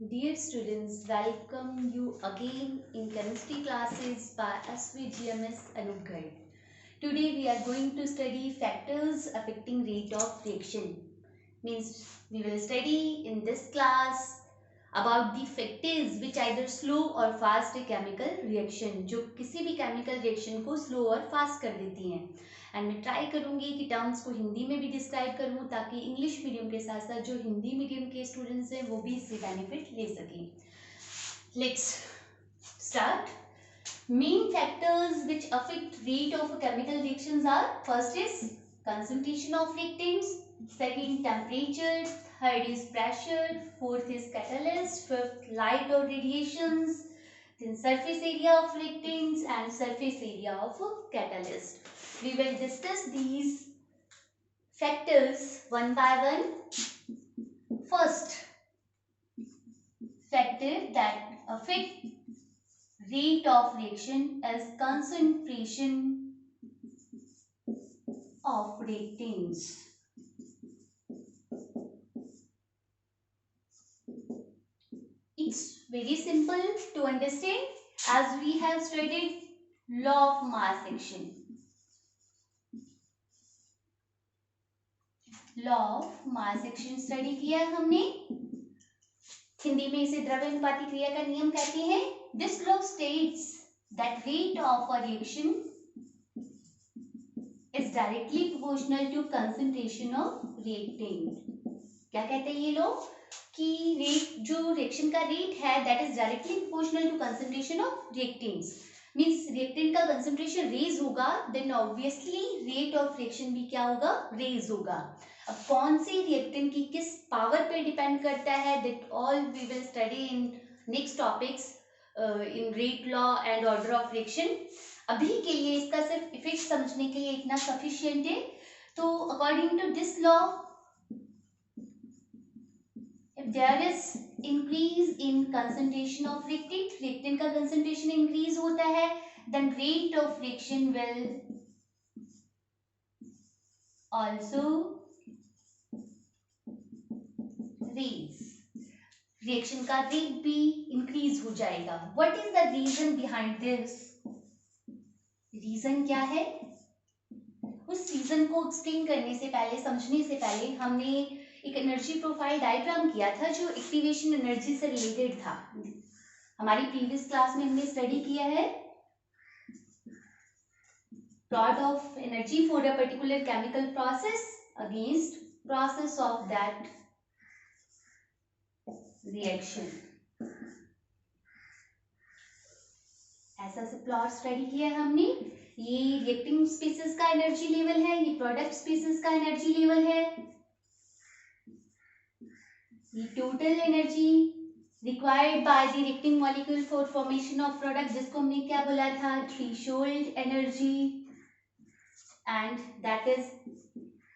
Dear students, welcome you again in chemistry classes by SVGMS Anup Guide. Today we are going to study factors affecting rate of reaction. Means we will study in this class about the factors which either slow or fast a chemical reaction, जो किसी भी chemical reaction को slow और fast कर देती हैं. And मैं try करूंगी कि टर्म्स को हिंदी में भी डिस्क्राइब करूं ताकि इंग्लिश मीडियम के साथ साथ जो हिंदी मीडियम के स्टूडेंट्स हैं वो भी इससे बेनिफिट ले सकें. Let's start. Main factors which affect rate of chemical reactions are: first is concentration of reactants, second temperature, third is pressure, fourth is catalyst, fifth light or radiations, then surface area of reactants and surface area of catalyst. We will discuss these factors one by one. First factor that affect rate of reaction is concentration of reactants. It's very simple to understand as we have studied law of mass action. Law of mass action study किया है हमने. हिंदी में इसे द्रव्यानुपाती क्रिया का नियम कहते हैं. This law states that rate of a reaction is directly proportional to concentration of reactant. क्या कहते हैं ये लोग कि रेट जो रिएक्शन का रेट है that is directly proportional to concentration of reactants. Means reactant का कंसंट्रेशन रेज होगा then obviously rate of reaction भी क्या होगा, रेज होगा. अब कौन सी रिएक्टेंट की किस पावर पे डिपेंड करता है that all we will study in next topics in rate law and order of reaction. अभी के लिए इसका सिर्फ इफेक्ट समझने के लिए इतना सफिशिएंट है. तो according to this law if there is increase in concentration of reactant, reactant का concentration increase होता है then rate of reaction will also raise. reaction का rate भी increase हो जाएगा. what is the reason behind this? reason क्या है? उस reason को explain करने से पहले, समझने से पहले हमने एक एनर्जी प्रोफाइल डायग्राम किया था जो एक्टिवेशन एनर्जी से रिलेटेड था. हमारी प्रीवियस क्लास में हमने स्टडी किया है plot of energy for a particular chemical process against process of that reaction. ऐसा से प्लॉट स्टडी किया है हमने. ये रिएक्टिंग स्पीसीज का एनर्जी लेवल है, ये प्रोडक्ट स्पीसीज का एनर्जी लेवल है. The total energy required by the reacting molecule for formation of product जिसको हमने क्या बोला था, threshold energy, and that is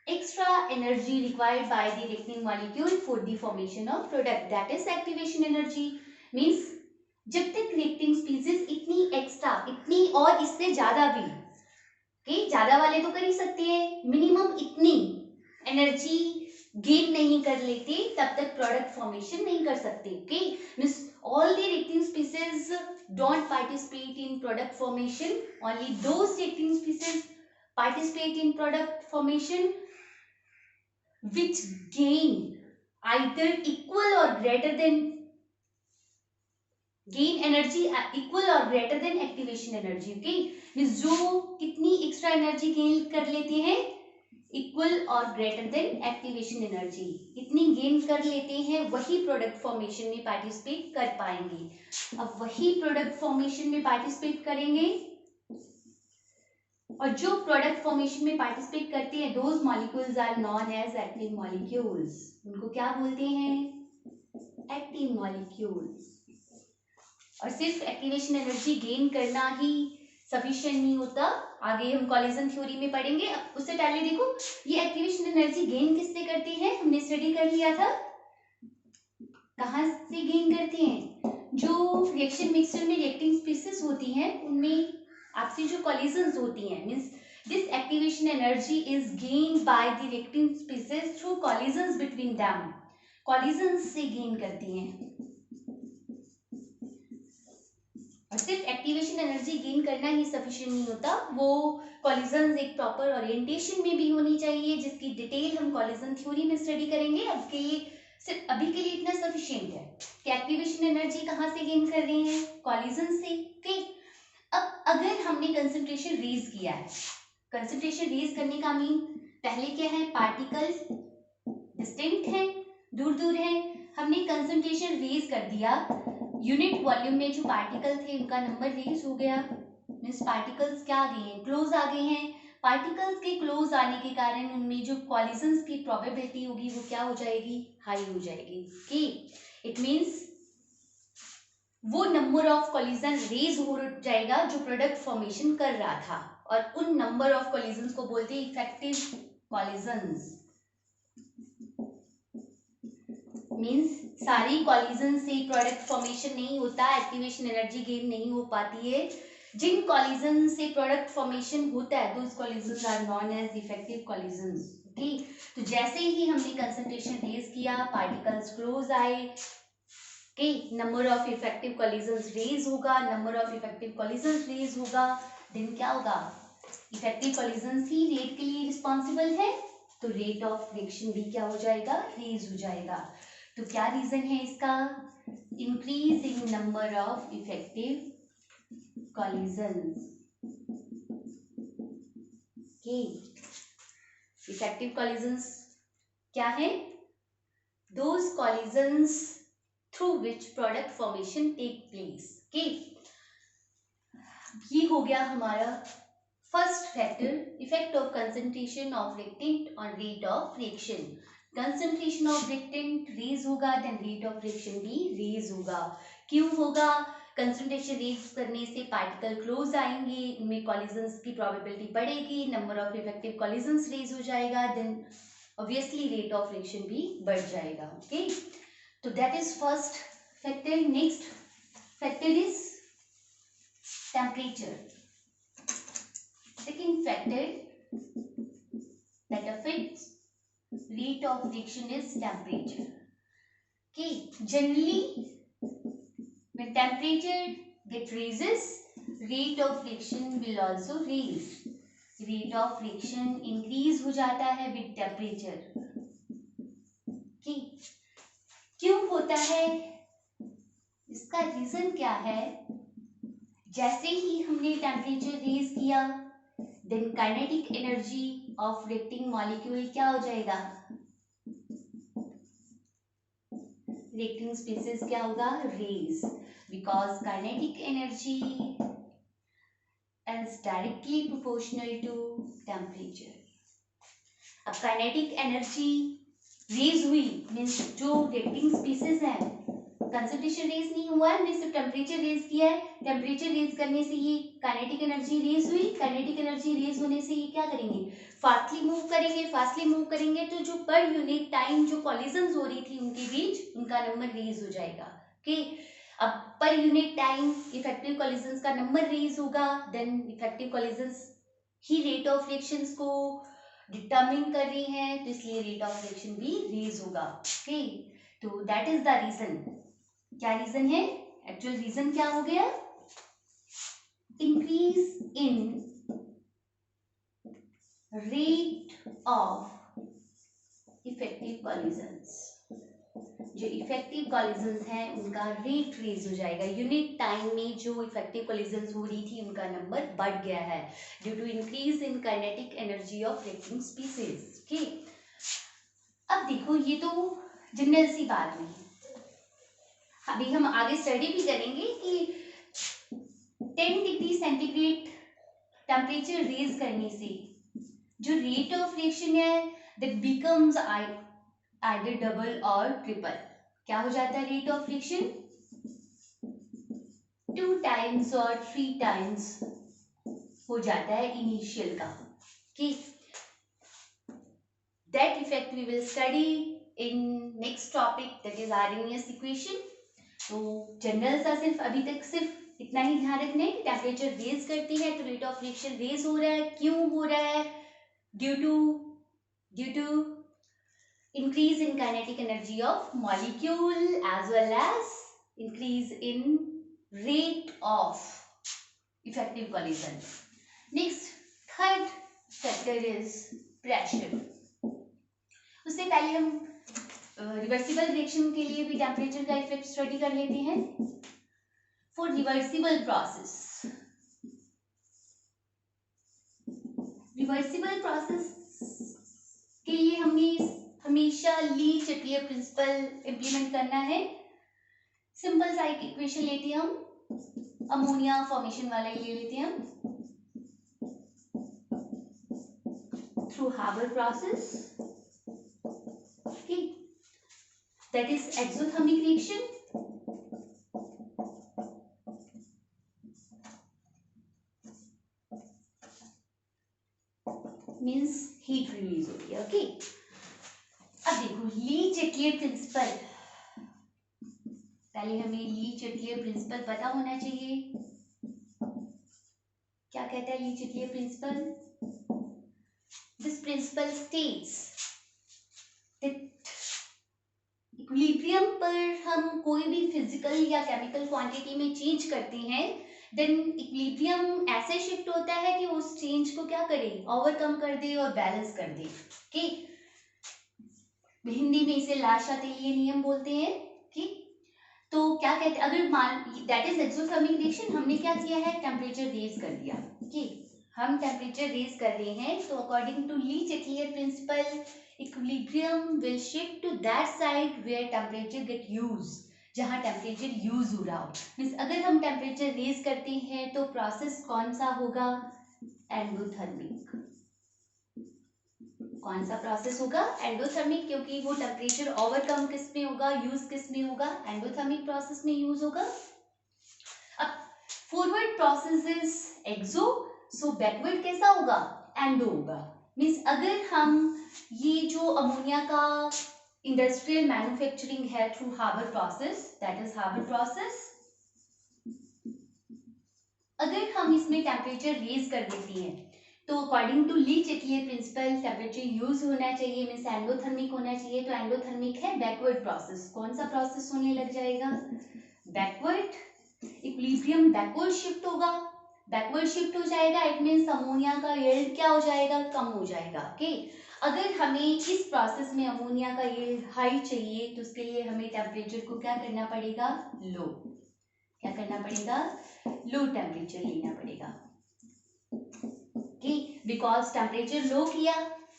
extra energy required by the reacting molecule for the formation of product, that is activation energy. means जब तक reacting species इतनी extra, इतनी और इससे ज्यादा भी, okay, ज्यादा वाले तो कर ही सकते हैं, मिनिमम इतनी एनर्जी गेन नहीं कर लेते तब तक प्रोडक्ट फॉर्मेशन नहीं कर सकते. Okay, means all the reacting species don't participate in product formation. Only those reacting species participate in product formation which gain either equal or greater than gain energy equal or greater than activation energy. Okay, means जो कितनी extra energy gain कर लेते हैं equal or greater than activation energy, इतनी gain कर लेते हैं वही प्रोडक्ट फॉर्मेशन में पार्टिसिपेट कर पाएंगे. अब वही प्रोडक्ट फॉर्मेशन में पार्टिसिपेट करेंगे और जो प्रोडक्ट फॉर्मेशन में पार्टिसिपेट करते हैं those molecules are known as active molecules. उनको क्या बोलते हैं, एक्टिव मॉलिक्यूल्स. और सिर्फ एक्टिवेशन एनर्जी गेन करना ही सफिशिएंट नहीं होता, आगे हम कॉलिजन थ्योरी में पढ़ेंगे. उससे पहले देखो ये एक्टिवेशन एनर्जी गेन किससे करते हैं, हमने स्टडी कर लिया था. कहाँ से गेन करते हैं, जो रिएक्शन मिक्सचर में रिएक्टिंग स्पीसीज होती हैं उनमें आपसी जो कॉलिजन्स होती हैं. Means this activation energy is gain by the reacting species through collisions between them. Collisions से गेन करती हैं. और सिर्फ एक्टिवेशन एनर्जी गेन करना ही सफिशिएंट नहीं होता, वो कॉलिजन्स एक प्रॉपर ओरिएंटेशन में भी होनी चाहिए, जिसकी डिटेल हम कॉलिजन थ्योरी में स्टडी करेंगे। अब के लिए सिर्फ अभी के लिए इतना सफिशिएंट है कि एक्टिवेशन एनर्जी कहाँ से गेन कर रहे हैं, कॉलिजन से। ओके, अब अगर हमने कंसंट्रेशन रेज किया है, कंसंट्रेशन रेज करने का मीन पहले क्या है, पार्टिकल डिस्टिंक्ट है, दूर दूर है, हमने कंसंट्रेशन रेज कर दिया, यूनिट वॉल्यूम में जो पार्टिकल थे उनका नंबर रेज हो गया, मीन्स पार्टिकल्स क्या आ गए हैं, क्लोज आ गए हैं। पार्टिकल्स के क्लोज आने के कारण उनमें जो कॉलिजन्स की प्रोबेबिलिटी होगी वो क्या हो जाएगी, हाई हो जाएगी। ओके, इट मीन्स वो नंबर ऑफ कॉलिजन रेज हो जाएगा जो प्रोडक्ट फॉर्मेशन कर रहा था, और उन नंबर ऑफ कॉलिजन्स को बोलते हैं इफेक्टिव कॉलिजन्स। मीन्स सारी कॉलिजन से प्रोडक्ट फॉर्मेशन नहीं होता, एक्टिवेशन एनर्जी गेन नहीं हो पाती है। जिन कॉलिजन से प्रोडक्ट फॉर्मेशन होता है those collisions are known as effective collisions. Okay, तो जैसे ही हमने कंसंट्रेशन रेज किया, पार्टिकल्स क्लोज आए, okay, number of effective collisions raise होगा, number of effective collisions raise होगा, देन क्या होगा, इफेक्टिव कॉलिजन्स ही रेट के लिए रिस्पॉन्सिबल है, तो रेट ऑफ रिएक्शन भी क्या हो जाएगा, रेज हो जाएगा। तो क्या रीजन है इसका, increase in number of effective collisions. Okay, effective collisions क्या है, those collisions through which product formation take place. Okay, ये हो गया हमारा first factor, effect of concentration of reactant on rate of reaction. Concentration of reactant raise होगा, then rate of reaction भी raise होगा। क्यों होगा, कंसंट्रेशन रेज करने से पार्टिकल क्लोज आएंगे, इनमें कॉलिजन्स की प्रोबेबिलिटी बढ़ेगी, number of effective collisions raise हो जाएगा, then obviously rate of reaction भी बढ़ जाएगा। ओके, तो that is first factor. Next factor is temperature. Second factor that affects rate of reaction is temperature. Okay, generally when temperature get raises, rate of reaction will also raise. Rate of reaction increase हो जाता है with temperature. Okay, क्यों होता है, इसका reason क्या है, जैसे ही हमने टेम्परेचर रेज किया, then kinetic energy of reacting molecule क्या हो जाएगा, रिएक्टिंग स्पीसीज क्या होगा, raise, because kinetic energy is directly proportional to temperature. अब काइनेटिक एनर्जी रेज हुई मीन्स जो रिएक्टिंग स्पीसीज है, कंसंट्रेशन रेज नहीं हुआ है, हमने सिर्फ टेम्परेचर रेज किया है, टेम्परेचर रेज करने से ये काइनेटिक एनर्जी रेज हुई, काइनेटिक एनर्जी रेज होने से ये क्या करेंगे, फास्टली मूव करेंगे, फास्टली मूव करेंगे तो जो पर यूनिट टाइम जो कॉलिजन्स हो रही थी उनके बीच, उनका नंबर रेज हो जाएगा। ओके, अब per unit time effective collisions का नंबर रेज होगा, देन इफेक्टिव कॉलिजन्स ही रेट ऑफ रिएक्शंस को डिटरमिन कर रही हैं, तो इसलिए रेट ऑफ रिएक्शन भी रेज होगा। ओके, तो दैट इज द रीजन। क्या रीजन है, एक्चुअल रीजन क्या हो गया, increase in rate of effective collisions. जो इफेक्टिव कॉलिजन्स हैं उनका रेट रेज हो जाएगा, यूनिट टाइम में जो इफेक्टिव कॉलिजन्स हो रही थी उनका नंबर बढ़ गया है due to increase in kinetic energy of reacting species. Okay, अब देखो ये तो जनरल सी बात हुई, अभी हम आगे स्टडी भी करेंगे कि 10 डिग्री सेंटीग्रेड टेम्परेचर रेज करने से जो रेट ऑफ रिएक्शन है दैट बिकम्स आइदर डबल और ट्रिपल। क्या हो जाता है रेट ऑफ रिएक्शन, 2 टाइम्स और 3 टाइम्स हो जाता है इनिशियल का। Okay, that effect we will study in next topic that is RMS equation. तो जनरल सा सिर्फ अभी तक सिर्फ इतना ही ध्यान रखना है कि टेम्परेचर रेज करती है तो रेट ऑफ रिएक्शन रेज हो रहा है, क्यों हो रहा है, due to increase in kinetic energy of molecule as well as increase in rate of effective collision. Next, third factor is pressure. उससे पहले हम रिवर्सिबल रिएक्शन के लिए भी टेम्परेचर का इफेक्ट स्टडी कर लेते हैं. फॉर रिवर्सिबल प्रोसेस के लिए हमें हमेशा ली चटलियर प्रिंसिपल इम्प्लीमेंट करना है. सिंपल सा एक इक्वेशन लेते हैं हम, अमोनिया फॉर्मेशन वाला ही ले लेते हैं हम. Through Haber process, okay, that is exothermic reaction. Means heat release होती है. ओके, अब देखो ली चटलियर प्रिंसिपल. पहले हमें ली चटलियर प्रिंसिपल पता होना चाहिए. क्या कहता है Le Chatelier principle? This principle states equilibrium पर हम कोई भी फिजिकल या केमिकल क्वांटिटी में चेंज करते हैं, देन इक्विलिब्रियम ऐसे शिफ्ट होता है कि उस चेंज को क्या करे, ओवरकम कर दे और बैलेंस कर दे. ओके, हिंदी में इसे ला-शातिलियर नियम बोलते हैं. ओके, तो क्या कहते हैं, अगर मान दैट इज एक्सोथर्मिक रिएक्शन, हमने क्या किया है, टेम्परेचर रेज कर दिया. ओके, हम टेम्परेचर रेज कर रहे हैं, तो according to Le Chatelier principle equilibrium will shift to that side where temperature get used, जहां टेम्परेचर यूज हो रहा हो. मीन्स अगर हम टेम्परेचर रेज करते हैं तो प्रोसेस कौन सा होगा, एंडोथर्मिक. कौन सा प्रोसेस होगा, एंडोथर्मिक, क्योंकि वो टेम्परेचर ओवरकम किस में होगा, यूज किस में होगा, एंडोथर्मिक प्रोसेस में यूज होगा. अब forward process is exo, so backward कैसा होगा, एंडो होगा. मीन्स अगर हम ये जो अमोनिया का इंडस्ट्रियल मैन्युफैक्चरिंग है through Haber process, that is Haber process, अगर हम इसमें टेम्परेचर रेज कर देते हैं तो according to Le Chatelier principle temperature used होना चाहिए, मीन्स एंडोथर्मिक होना चाहिए. तो एंडोथर्मिक है बैकवर्ड प्रोसेस. कौन सा प्रोसेस होने लग जाएगा, बैकवर्ड. इक्विलिब्रियम बैकवर्ड शिफ्ट होगा. बैकवर्ड शिफ्ट हो जाएगा, इट मीन्स अमोनिया का यील्ड क्या हो जाएगा, कम हो जाएगा. ओके, अगर हमें इस प्रोसेस में अमोनिया का यील्ड हाई चाहिए तो उसके लिए हमें टेम्परेचर को क्या करना पड़ेगा, लो. क्या करना पड़ेगा, लो टेम्परेचर लेना पड़ेगा. बिकॉज टेम्परेचर लो किया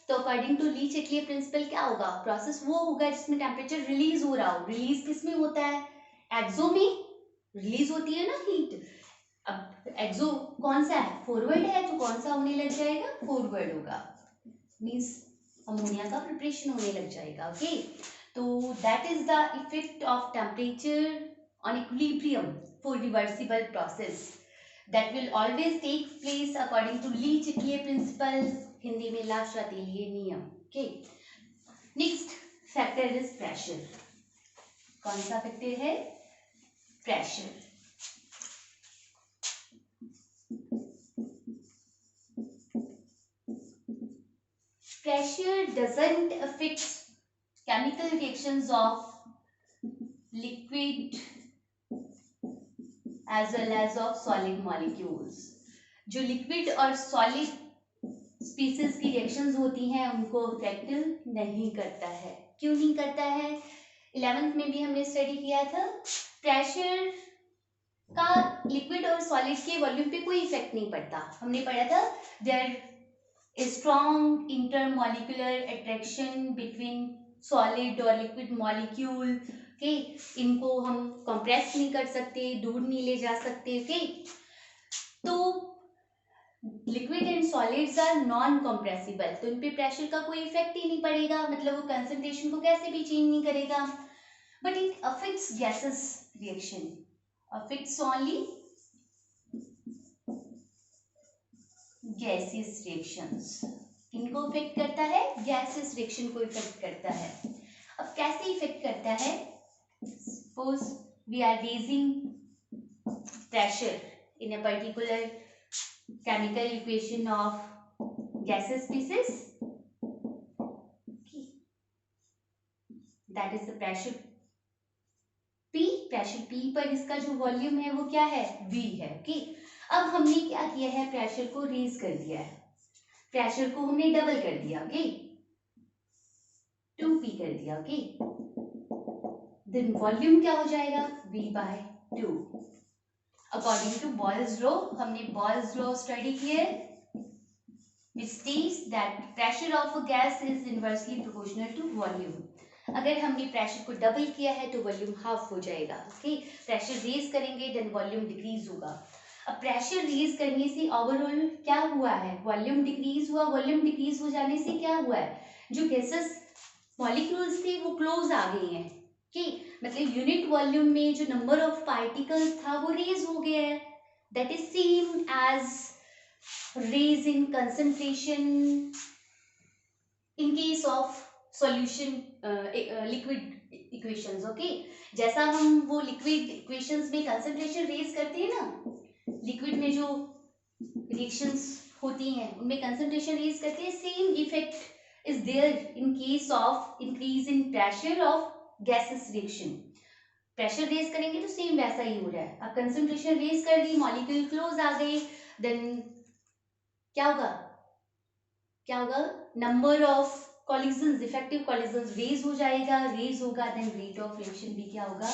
तो according to Le Chatelier principal क्या होगा, प्रोसेस वो होगा जिसमें टेम्परेचर रिलीज हो रहा हो. रिलीज किस में होता है, एक्सो में रिलीज होती है ना हीट. अब एक्सो कौन सा है, फॉरवर्ड है, तो कौन सा होने लग जाएगा, फॉरवर्ड होगा. मीन्स अमोनिया का प्रिपरेशन होने लग जाएगा. ओके, तो that is the effect of temperature on equilibrium for reversible process. That will always take place according to Le Chatelier principle, Hindi में ला-शातिलियर नियम. Okay, next factor is pressure. कौन सा factor है, pressure. Pressure doesn't affect chemical reactions of liquid as well as of solid molecules. जो liquid और solid species की reactions होती हैं उनको अफेक्ट नहीं करता है. क्यों नहीं करता है, 11th में भी हमने स्टडी किया था. प्रेशर का लिक्विड और सॉलिड के वॉल्यूम पे कोई इफेक्ट नहीं पड़ता. हमने पढ़ा था there is strong intermolecular attraction between solid और लिक्विड मॉलिक्यूल. ओके, इनको हम कंप्रेस नहीं कर सकते, दूर नहीं ले जा सकते. ओके, तो liquid and solids are known compressible, तो इन पे प्रेशर का कोई इफेक्ट ही नहीं पड़ेगा. मतलब वो कंसंट्रेशन को कैसे भी चेंज नहीं करेगा. But it affects gases reaction, affects only gases reactions. किनको इफेक्ट करता है, गैसेस रिएक्शन को इफेक्ट करता है. अब कैसे इफेक्ट करता है, suppose we are raising pressure in a particular chemical equation of gaseous species. Okay. That is the pressure P. Pressure P पर इसका जो वॉल्यूम है वो क्या है, V है। ओके, अब हमने क्या किया है, प्रेशर को रेज कर दिया है, प्रेशर को हमने डबल कर दिया। ओके, 2P कर दिया। ओके, देन वॉल्यूम क्या हो जाएगा, V/2। According to Boyle's law, हमने बॉयल्स लॉ स्टडी किया है, which states that pressure of a gas is inversely proportional to volume। अगर हमने प्रेशर को डबल किया है तो वॉल्यूम हाफ हो जाएगा। ओके, प्रेशर रेज करेंगे देन वॉल्यूम डिक्रीज होगा। अब प्रेशर रेज करने से ओवरऑल क्या हुआ है, वॉल्यूम डिक्रीज हुआ। वॉल्यूम डिक्रीज हो जाने से क्या हुआ है, जो गैसेस मॉलिक्यूल्स थे वो क्लोज आ गए हैं। ओके, मतलब यूनिट वॉल्यूम में जो नंबर ऑफ पार्टिकल्स था वो रेज हो गया है। That is same as raise in concentration in case of solution liquid equations। Okay, जैसा हम वो लिक्विड इक्वेशंस में कंसंट्रेशन रेज करते हैं ना, लिक्विड में जो रिएक्शंस होती हैं उनमें कंसंट्रेशन रेज करते हैं, same effect is there in case of increase in pressure of gases reaction. Pressure raise करेंगे तो सेम वैसा ही हो रहा है। अब कंसंट्रेशन रेज कर दी, मॉलिक्यूल क्लोज आ गए, देन क्या होगा, क्या होगा, number of collisions, effective collisions raise हो जाएगा, रेज होगा, देन रेट ऑफ रिएक्शन भी क्या होगा,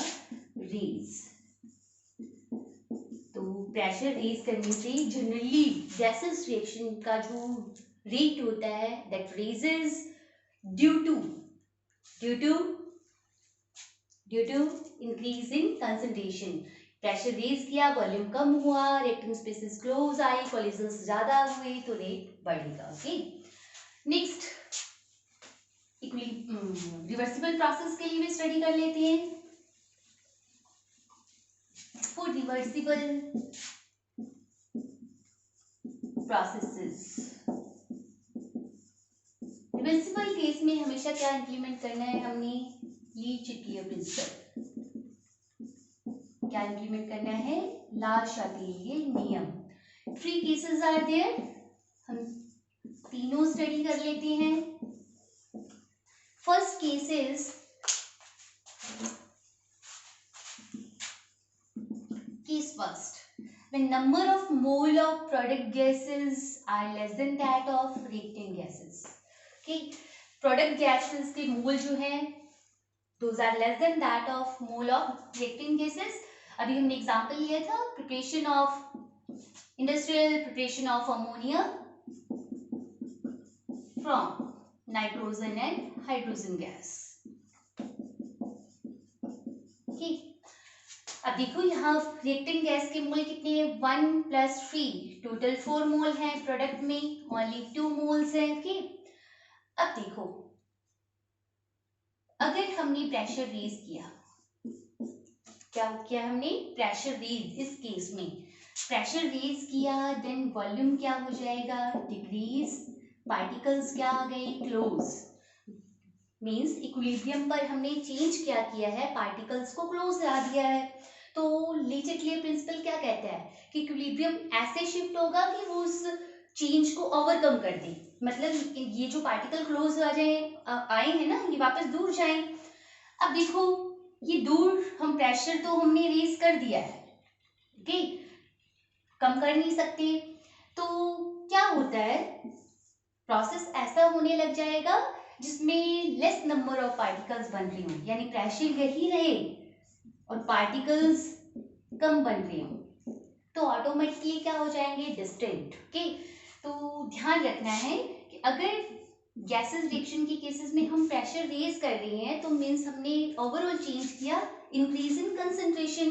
रेज। तो प्रेशर रेज करने से जनरली गैसेस रिएक्शन का जो रेट होता है that raises due to increase in concentration. Pressure raise किया, वॉल्यूम कम हुआ, रिएक्टिंग स्पेसेस क्लोज आए, कॉलिजन्स ज्यादा हुए तो रेट बढ़ेगा। ओके, नेक्स्ट रिवर्सिबल प्रोसेस के लिए भी स्टडी कर लेते हैं। For reversible processes, reversible case में हमेशा क्या इंप्लीमेंट करना है, हमने ली-चिटलियर प्रिंसिपल क्या इंप्लीमेंट करना है, ला-शातिलियर नियम। 3 केसेस आर देयर, हम तीनों स्टडी कर लेते हैं। First case is case first, when number of mole of product gases are less than that of reactant gases। okay, product gases के मोल जो है those are less than that of mole of reactant gases। अभी हमने example लिया था, preparation of industrial preparation of ammonia from nitrogen and hydrogen gas. ठीक, अब देखो यहाँ रिएक्टेंट गैस के मोल कितने हैं, 1 + 3, टोटल 4 मोल हैं, प्रोडक्ट में ओनली 2 मोल्स हैं। ओके, अब देखो अगर हमने प्रेशर रेज किया, क्या किया हमने, प्रेशर रेज, इस केस में प्रेशर रेज किया, देन वॉल्यूम क्या हो जाएगा, डिक्रीज, पार्टिकल्स क्या आ गए, क्लोज, मींस इक्विलिब्रियम पर हमने चेंज क्या किया है, पार्टिकल्स को क्लोज ला दिया है। तो ली-चिटलियर प्रिंसिपल क्या कहता है कि इक्विलिब्रियम ऐसे शिफ्ट होगा कि वो उस चेंज को ओवरकम कर दे, मतलब ये जो पार्टिकल क्लोज आ जाए, आए हैं ना, ये वापस दूर जाएं। अब देखो ये दूर, हम प्रेशर तो हमने रेज कर दिया है, ओके, कम कर नहीं सकते, तो क्या होता है, प्रोसेस ऐसा होने लग जाएगा जिसमें लेस नंबर ऑफ पार्टिकल्स बन रही हों, यानी प्रेशर यही रहे और पार्टिकल्स कम बन रहे हों, तो ऑटोमेटिकली क्या हो जाएंगे, डिस्टेंट। ओके, तो ध्यान रखना है कि अगर गैसेस रिएक्शन के केसेस में हम प्रेशर रेज कर रहे हैं तो मीन्स हमने ओवरऑल चेंज किया, increase in concentration,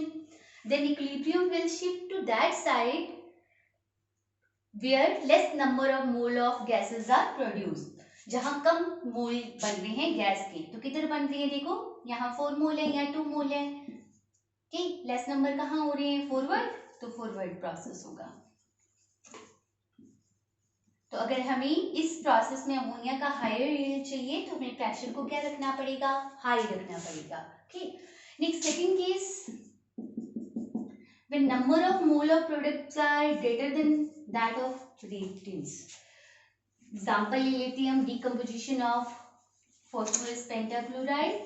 then equilibrium will shift to that side where less number of mole of gases are produced, जहां कम मोल बन रहे हैं गैस के। तो कितने बन रहे हैं, देखो यहाँ 4 मोल है, यहाँ 2 मोल है, ठीक, लेस नंबर कहाँ हो रहे हैं, फॉरवर्ड, तो फॉरवर्ड प्रोसेस होगा। तो अगर हमें इस प्रोसेस में अमोनिया का हायर यील्ड चाहिए तो हमें प्रेशर को क्या रखना पड़ेगा, हाई रखना पड़ेगा। ठीक, next second case, when number of mole of products are greater than that of reactants। Example ले लेते हैं हम, डिकम्पोजिशन ऑफ फॉस्फोरस पेंटाक्लोराइड,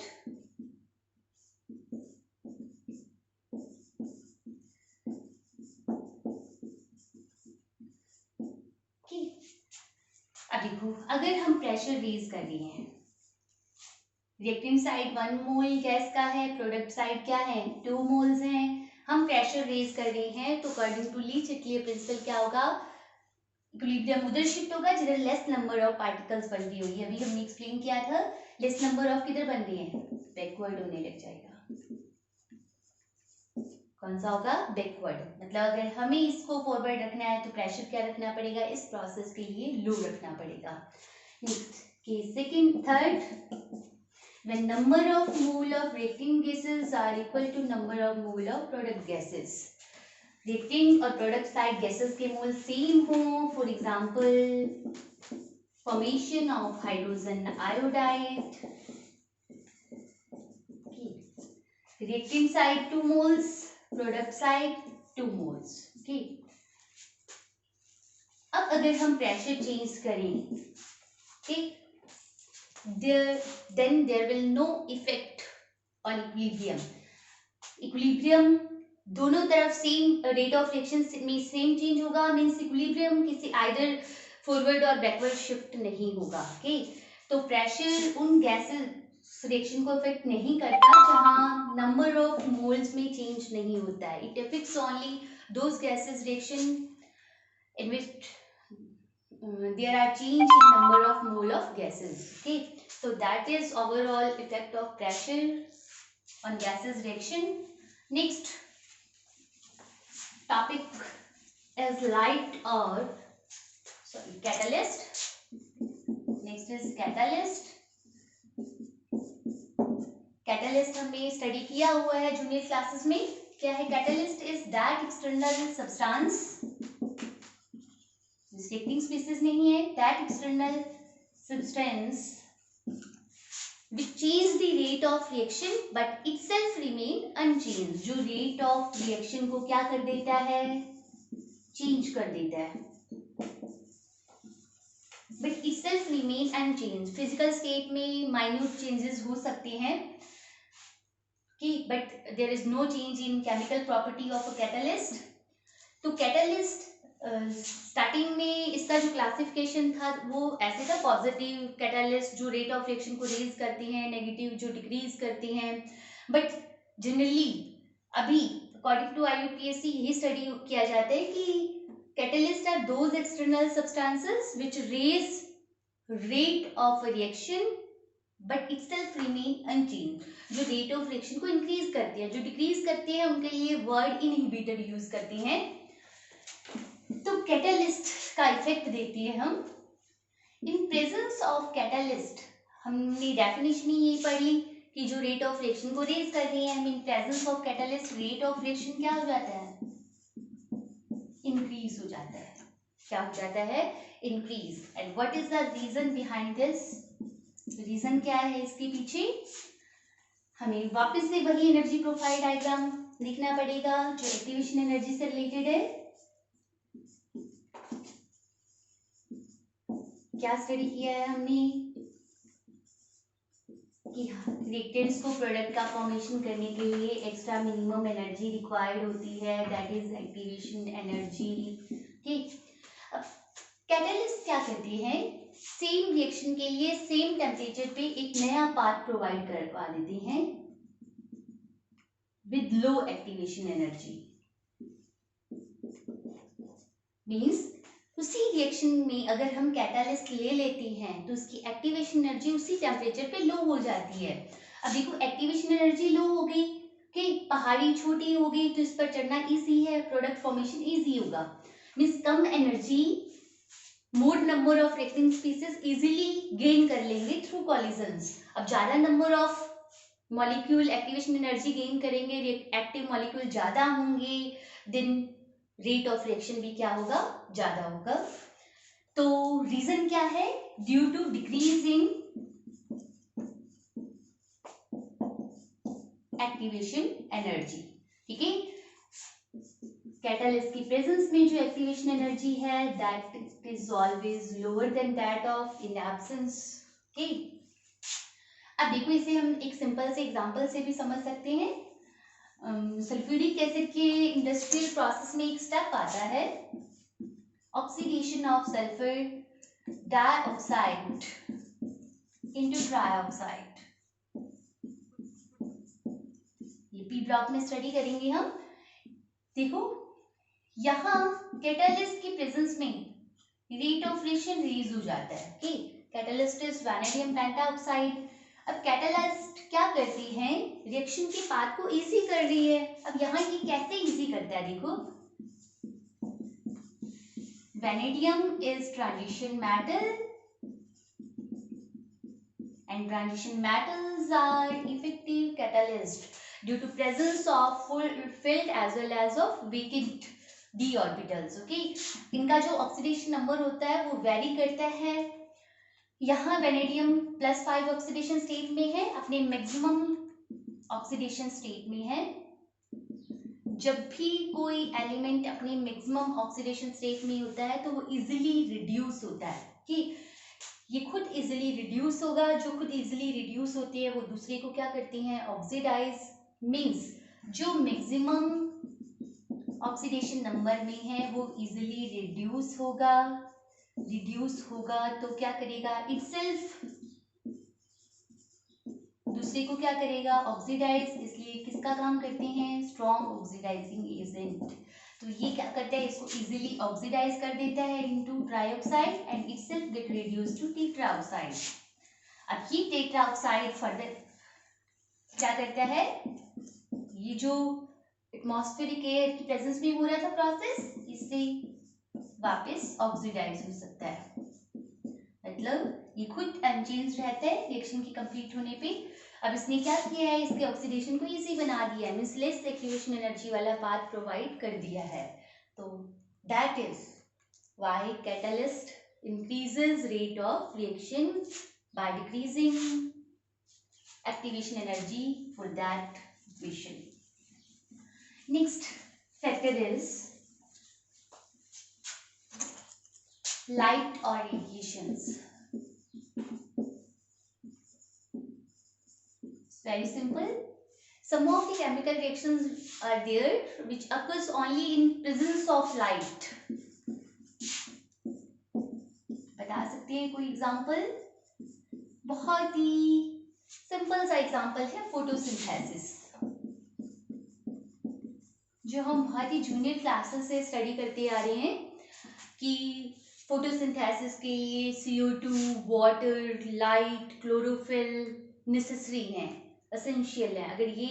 देखो, अगर हम प्रेशर रेज कर रहे हैं, रिएक्टेंट साइड 1 मोल गैस का है, प्रोडक्ट साइड क्या है 2 मोल्स हैं, हम प्रेशर रेज कर रहे हैं, तो अकॉर्डिंग टू ली-चिटलियर प्रिंसिपल क्या होगा, इक्विलिब्रियम उधर शिफ्ट होगा जिधर लेस नंबर ऑफ पार्टिकल्स बन रही होगी। अभी हमने एक्सप्लेन किया था, लेस नंबर ऑफ किधर बन रही है, बैकवर्ड होने लग जाएगा। कौन सा होगा, बैकवर्ड। मतलब अगर हमें इसको फॉरवर्ड रखना है तो प्रेशर क्या रखना पड़ेगा, इस प्रोसेस के लिए लो रखना पड़ेगा। Next case second, third, when number of mole of reacting gases are equal to number of mole of product gases, reacting और product side gases के मोल सेम हो, for example formation of hydrogen iodide, reacting side 2 moles, product side 2 moles, okay। अब अगर हम pressure change करें, ठीक, then there will no effect on equilibrium। Equilibrium दोनों तरफ सेम रेट ऑफ रिएक्शन में सेम चेंज होगा, मीन्स इक्विलिब्रियम किसी आइदर फॉरवर्ड और बैकवर्ड शिफ्ट नहीं होगा, ओके। तो प्रेशर उन गैसेस रिएक्शन को इफेक्ट नहीं करता जहां नंबर ऑफ मोल्स में चेंज नहीं होता है। It effects only those gases reaction in which there are change in number of mole of gases, okay। So that is overall effect of pressure on gases reaction. Next topic is light or catalyst. Next is catalyst. Catalyst हमने study किया हुआ है junior classes में। क्या है catalyst, is that external substance, reacting species नहीं है, that external substance which change the rate of reaction but itself remain unchanged। जो रेट ऑफ रिएक्शन को क्या कर देता है, चेंज कर देता है, but itself remain unchanged। Physical state में माइन्यूट चेंजेस हो सकते हैं कि but there is no change in chemical property of a catalyst। तो कैटलिस्ट स्टार्टिंग में इसका जो क्लासिफिकेशन था वो ऐसे था, पॉजिटिव कैटलिस्ट जो रेट ऑफ रिएक्शन को रेज करते हैं, नेगेटिव जो डिक्रीज करते हैं। बट जनरली अभी अकॉर्डिंग टू IUPAC यही स्टडी किया जाता है कि catalyst are those external substances which raise rate of reaction but itself remain unchanged. जो रेट ऑफ रिएक्शन को इंक्रीज करते हैं, जो डिक्रीज करते हैं उनके लिए वर्ड इनहिबिटर यूज करते हैं। तो कैटलिस्ट का इफेक्ट देखते हैं हम। इन प्रेजेंस ऑफ कैटलिस्ट, हमने डेफिनेशन ही यही पढ़ ली कि जो रेट ऑफ रिएक्शन को रेज कर रही है, in presence of catalyst rate of reaction क्या हो जाता है, इंक्रीज हो जाता है। क्या हो जाता है, increase. And what is the reason behind this, reason क्या है इसके पीछे, हमें वापस से वही एनर्जी प्रोफाइल डायग्राम लिखना पड़ेगा जो एक्टिवेशन एनर्जी से रिलेटेड है। क्या स्टडी किया है हमने कि रिएक्टेंट्स को प्रोडक्ट का फॉर्मेशन करने के लिए एक्स्ट्रा मिनिमम एनर्जी रिक्वायर्ड होती है, दैट इज एक्टिवेशन एनर्जी। ठीक, अब कैटलिस्ट क्या करते हैं, सेम रिएक्शन के लिए सेम टेम्परेचर पे एक नया पाथ प्रोवाइड करवा देते हैं with low activation energy. Means उसी रिएक्शन में अगर हम कैटालिस्ट ले लेते हैं तो उसकी एक्टिवेशन एनर्जी उसी टेम्परेचर पे लो हो जाती है। अब देखो एक्टिवेशन एनर्जी लो हो गई कि पहाड़ी छोटी हो गई तो इस पर चढ़ना इजी है, प्रोडक्ट फॉर्मेशन इजी होगा। Means come energy more number of reacting species easily gain कर लेंगे थ्रू कॉलिजन्स। अब ज्यादा number of molecule activation energy gain करेंगे, एक्टिव मॉलिक्यूल ज्यादा होंगे, देन रेट ऑफ रिएक्शन भी क्या होगा, ज्यादा होगा। तो रीजन क्या है, due to decrease in activation energy. ठीक है, कैटालिस्ट की प्रेजेंस में जो एक्टिवेशन एनर्जी है that is always lower than that of in absence. Okay, अब देखो इसे हम एक सिंपल से एग्जांपल से भी समझ सकते हैं। सल्फ्यूरिक एसिड के इंडस्ट्रियल प्रोसेस में एक स्टेप आता है oxidation of sulphur dioxide into trioxide. ये पी ब्लॉक में स्टडी करेंगे हम। देखो यहाँ कैटलिस्ट की प्रेजेंस में रेट ऑफ रिएक्शन रिलीज हो जाता है। Okay, catalyst is vanadium pentoxide. अब कैटलिस्ट क्या करती है, रिएक्शन के पाथ को इजी कर रही है। अब यहाँ ये कैसे इजी करता है, देखो vanadium is transition metal and transition metals are effective catalyst due to presence of filled as well as of vacant d orbitals. Okay, इनका जो ऑक्सीडेशन नंबर होता है वो वेरी करता है। यहाँ वेनेडियम +5 ऑक्सीडेशन स्टेट में है, अपने मैक्सिमम ऑक्सीडेशन स्टेट में है। जब भी कोई एलिमेंट अपने मैक्सिमम ऑक्सीडेशन स्टेट में होता है तो वो इजीली रिड्यूस होता है कि ये खुद इजीली रिड्यूस होगा। जो खुद इजीली रिड्यूस होती है वो दूसरे को क्या करती हैं, ऑक्सीडाइज। मींस जो मैक्सिमम ऑक्सीडेशन नंबर में है वो इजीली रिड्यूस होगा तो क्या करेगा, इटसेल्फ दूसरे को क्या करेगा, ऑक्सीडाइज। इसलिए किसका काम करते हैं, स्ट्रॉन्ग ऑक्सीडाइजिंग एजेंट। तो ये क्या करता है, इसको इजीली ऑक्सीडाइज कर देता है into trioxide and itself get reduced to tetraoxide. अब ये टेट्राऑक्साइड फर्दर क्या करता है, ये जो एटमॉस्फेरिक एयर की प्रेजेंस में हो रहा था प्रोसेस, इससे वापस ऑक्सीडाइज हो सकता है। मतलब ये खुद अनचेंज रहता है रिएक्शन की कंप्लीट होने पे। अब इसने क्या किया है, इसके ऑक्सीडेशन को इजी बना दिया है, मींस लेस एक्टिवेशन एनर्जी वाला पाथ प्रोवाइड कर दिया है। तो that is why catalyst increases rate of reaction by decreasing activation energy for that equation. Next factor is light or radiations. It's very simple. Some of the chemical reactions are there which occurs only in presence of light. बता सकते हैं कोई example? बहुत ही simple सा example है photosynthesis, जो हम बहुत ही जूनियर क्लासेस से स्टडी करते आ रहे हैं कि फोटोसिंथेसिस के लिए CO2, water, light, chlorophyll necessary हैं, एसेंशियल है। अगर ये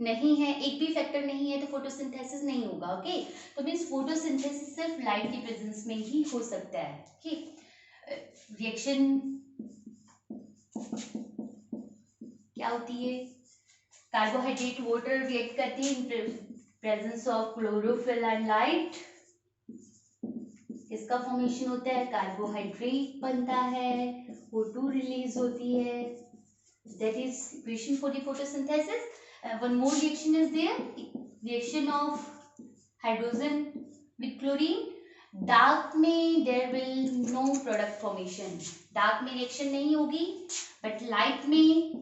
नहीं है, एक भी फैक्टर नहीं है तो फोटोसिंथेसिस नहीं होगा। ओके, तो मीन्स फोटोसिंथेसिस सिर्फ लाइट की प्रेजेंस में ही हो सकता है। ओके, रिएक्शन क्या होती है, कार्बोहाइड्रेट वाटर रिएक्ट करती है in presence of chlorophyll and light. इसका फॉर्मेशन होता है, कार्बोहाइड्रेट बनता है, O2 रिलीज होती है। That is equation for the photosynthesis. One more reaction is there, reaction of hydrogen with chlorine. Dark में there will no product formation, dark में reaction नहीं होगी, बट लाइट में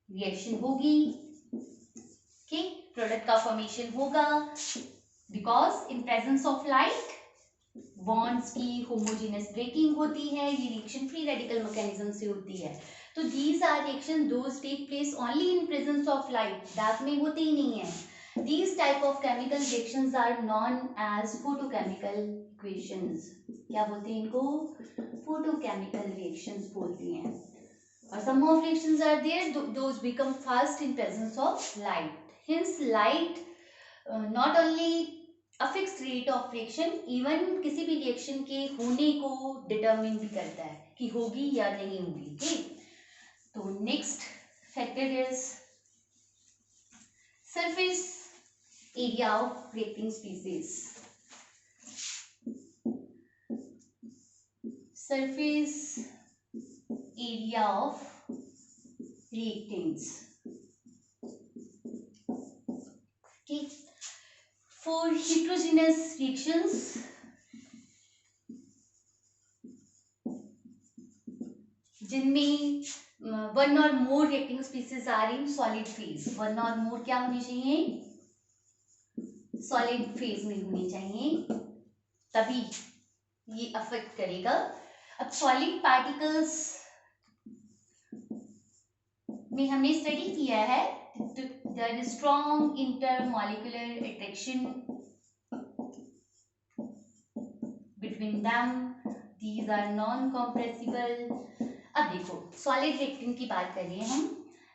रिएक्शन होगी। ओके, प्रोडक्ट का formation होगा because in presence of light bonds की homogeneous breaking होती है। ये रिएक्शन फ्री रेडिकल मैकेनिज्म से होती है। तो these are reaction those take place only in presence of light, dark में होते ही नहीं है। These type of chemical reactions are known as photochemical equations. क्या बोलते हैं इनको, फोटोकेमिकल रिएक्शंस बोलती हैं। और some of reactions are there, those become fast in presence of light. Hence light not only affects rate of reaction, even किसी भी reaction के होने को डिटरमिन भी करता है कि होगी या नहीं होगी। ओके, तो next factor is surface area of reacting species. Surface area of reactants. Okay, for heterogeneous reactions, जिनमें वन और more reacting species are in solid phase, one और मोर क्या होनी चाहिए, सॉलिड फेज में होने चाहिए, तभी ये अफेक्ट करेगा। अब सॉलिड पार्टिकल्स में हमने स्टडी किया है there is strong intermolecular attraction between them, these are non compressible। अब देखो सॉलिड रिएक्टेंट की बात कर रहे हैं हम,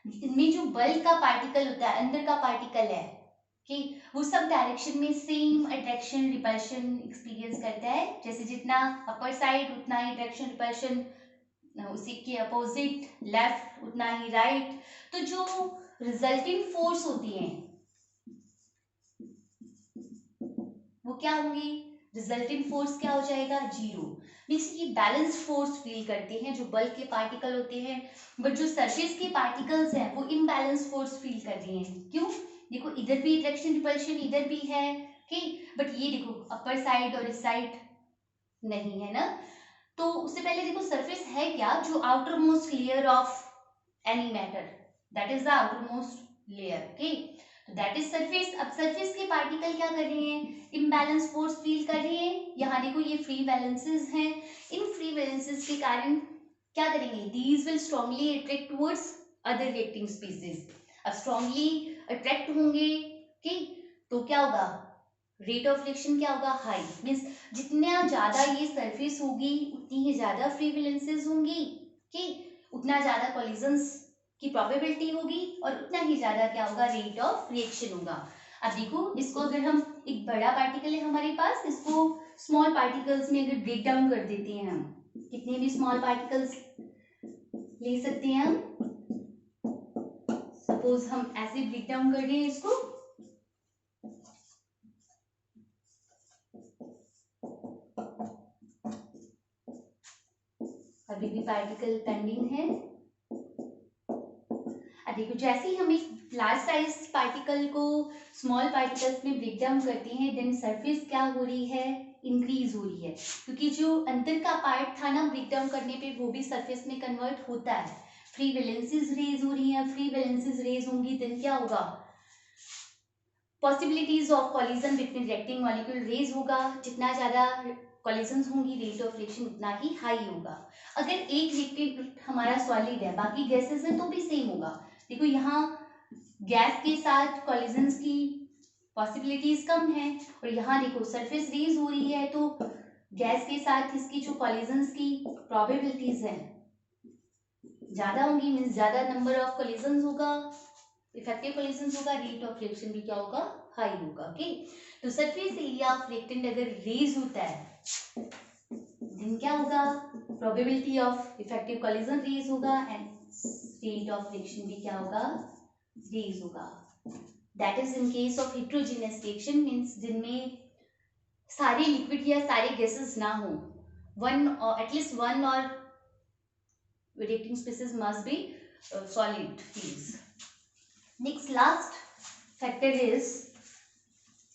इनमें जो बल्क का पार्टिकल होता है, अंदर का पार्टिकल है कि वो सब डायरेक्शन में सेम अट्रैक्शन रिपल्शन एक्सपीरियंस करता है, जैसे जितना अपर साइड उतना ही अट्रैक्शन रिपल्शन, उसी के अपोजिट लेफ्ट उतना ही राइट। तो जो रिजल्टिंग फोर्स होती है वो क्या होंगी, रिजल्टिंग फोर्स क्या हो जाएगा, जीरो। मीन्स ये बैलेंस फोर्स फील करते हैं जो बल्क के पार्टिकल होते हैं, बट जो सरफेस के पार्टिकल्स हैं वो इम्बैलेंस फोर्स फील कर रहे हैं। क्यों, देखो इधर भी अट्रैक्शन रिपल्शन इधर भी है, ठीक, बट ये देखो अपर साइड और इस साइड नहीं है ना। तो उससे पहले देखो सरफेस है क्या, जो outer most layer of any matter, that is the outer most layer, okay, तो दैट इज सरफेस। अब सरफेस के पार्टिकल क्या कर रहे हैं, इम्बैलेंस फोर्स फील कर रहे हैं। यहाँ देखो ये फ्री बैलेंसेस हैं, इन फ्री बैलेंसेस के कारण क्या करेंगे, these will strongly attract towards other reacting species. अब स्ट्रांगली अट्रैक्ट होंगे, ठीक, तो क्या होगा, रेट ऑफ रिएक्शन क्या होगा, हाई। मीन्स जितना ज्यादा ये सरफेस होगी उतनी ही ज्यादा फ्री बैलेंसेस होंगी, ठीक, उतना ज्यादा कोलिजन्स की प्रोबेबिलिटी होगी और उतना ही ज्यादा क्या होगा, रेट ऑफ रिएक्शन होगा। अब देखो इसको अगर हम, एक बड़ा पार्टिकल है हमारे पास, इसको स्मॉल पार्टिकल्स में अगर ब्रेक डाउन कर देते हैं हम, कितने भी स्मॉल पार्टिकल्स ले सकते हैं हम, सपोज हम ऐसे ब्रेक डाउन कर रहे हैं इसको, अभी भी पार्टिकल पेंडिंग है। अब देखो जैसे ही हम एक लार्ज साइज पार्टिकल को स्मॉल पार्टिकल्स में ब्रेक डाउन करते हैं, देन सरफेस क्या हो रही है, इंक्रीज हो रही है, क्योंकि जो अंदर का पार्ट था ना ब्रेक डाउन करने पे वो भी सरफेस में कन्वर्ट होता है। फ्री वैलेंसीज रेज हो रही हैं, फ्री वैलेंसीज रेज होंगी, देन क्या होगा, possibilities of collision between reacting molecule raise होगा। जितना ज्यादा कॉलिजन्स होंगी रेट ऑफ रिएक्शन उतना ही हाई होगा। अगर एक रिएक्टेंट हमारा सॉलिड है बाकी गैसेस है तो भी सेम होगा। देखो यहाँ गैस के साथ कॉलिजन्स की पॉसिबिलिटीज कम है, और यहाँ देखो सरफेस रेज हो रही है तो गैस के साथ इसकी जो कॉलिजन्स की प्रोबेबिलिटीज है ज्यादा होंगी, मीन्स ज्यादा नंबर ऑफ कॉलिजन्स होगा, इफेक्टिव कॉलिजन्स होगा, रेट ऑफ रिएक्शन भी क्या होगा, हाई होगा, ओके। तो सरफेस एरिया ऑफ रिएक्टेंट अगर रेज होता है देन क्या होगा, probability of effective collision raise होगा एंड रेट ऑफ रिएक्शन भी क्या होगा, रेज होगा। That is in case of heterogeneous reaction, means जिनमें सारे लिक्विड या सारे गैसेस ना हो, वन और एटलीस्ट वन और reacting species must be solid phase. Next, last factor is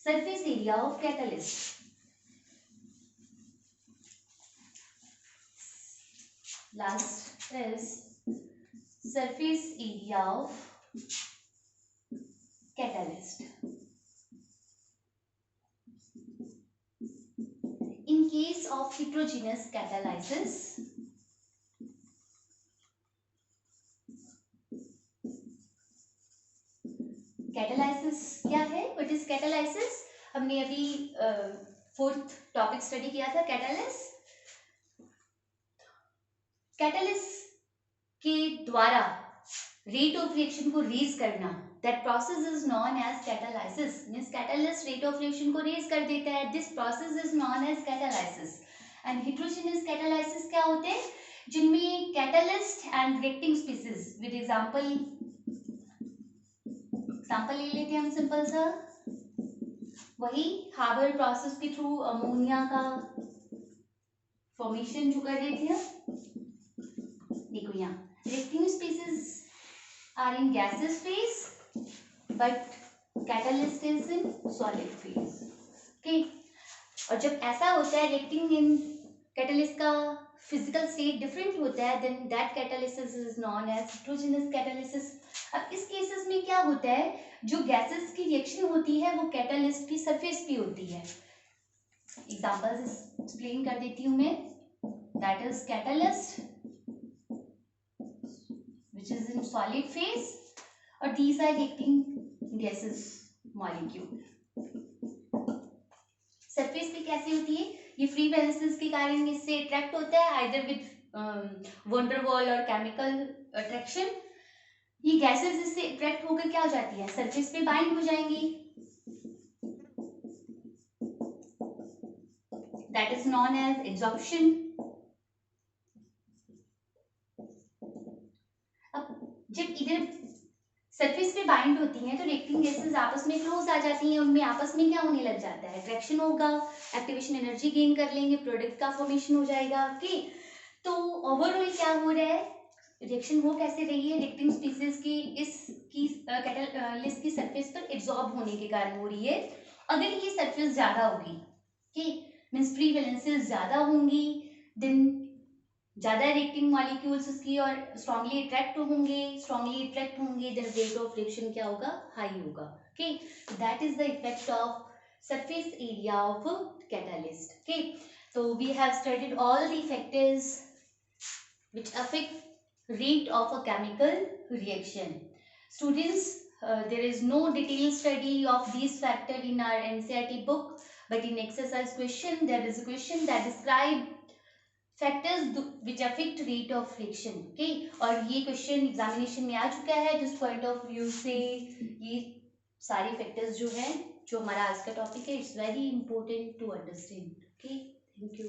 surface area of catalyst. Last is surface area of catalyst. In case of heterogeneous catalysis, catalysis क्या है, what is catalysis, हमने अभी fourth topic study किया था catalyst. Catalyst के द्वारा rate of reaction को raise करना, that process is known as catalysis. Means catalyst rate of reaction को रेज कर देता है, this process is known as catalysis. And heterogeneous catalysis क्या होते हैं, जिनमें catalyst and reacting species, with example ले लेते हैं हम सिंपल सा, वही हाबर प्रोसेस के थ्रू अमोनिया का फॉर्मेशन जो कर रहे थे हम। देखो यहाँ reacting species are in gases phase but catalyst is in solid phase, okay. और जब ऐसा होता है रिएक्टिंग इन कैटालिस्ट का फिजिकल स्टेट डिफरेंट होता है, then that catalysis is known as heterogeneous catalysis. अब इस केसेस में क्या होता है, जो गैसेस की रिएक्शन होती है वो कैटालिस्ट की सरफेस पे होती है। एग्जांपल्स एक्सप्लेन कर देती हूँ मैं। That is catalyst which is in solid phase, और these are reacting gases molecule. Surface पे कैसे होती है, ये फ्री वैलेंसेस के कारण इससे अट्रैक्ट होता है आइदर विद वंडर वॉल और केमिकल अट्रैक्शन। ये गैसेस इससे अट्रैक्ट होकर क्या हो जाती है, सरफेस पे बाइंड हो जाएंगी, that is known as absorption. अब जब इधर सरफेस पे बाइंड होती हैं तो रिएक्टिंग गैसेस आपस में क्लोज आ जाती हैं, उनमें आपस में क्या होने लग जाता है, अट्रैक्शन होगा, एक्टिवेशन एनर्जी गेन कर लेंगे, प्रोडक्ट का फॉर्मेशन हो जाएगा। ओके, तो ओवरऑल क्या हो रहा है, रिएक्शन हो कैसे रही है, रिएक्टिंग स्पीसीज की इसकी कैटालिस्ट की सरफेस पर एब्जॉर्ब होने के कारण हो रही है। अगर ये सरफेस ज्यादा होगी, ओके, मींस फ्री वैलेंसेस ज्यादा होंगी, देन ज्यादा रिएक्टिंग मॉलिक्यूल्स उसकी और स्ट्रांगली अट्रैक्ट होंगे, देन रेट ऑफ रिएक्शन क्या होगा, हाई होगा। Okay, that is the effect of surface area of catalyst. Okay, so we have studied all the factors which affect rate of a chemical reaction. Students, there is no detailed study of these factors in our NCERT book, but in exercise question there is a question that describe factors which affect rate of friction. Okay, और ये question examination में आ चुका है, जिस point of view से ये सारे factors जो हैं, जो हमारा आज का टॉपिक है, it's very important to understand. Okay, thank you.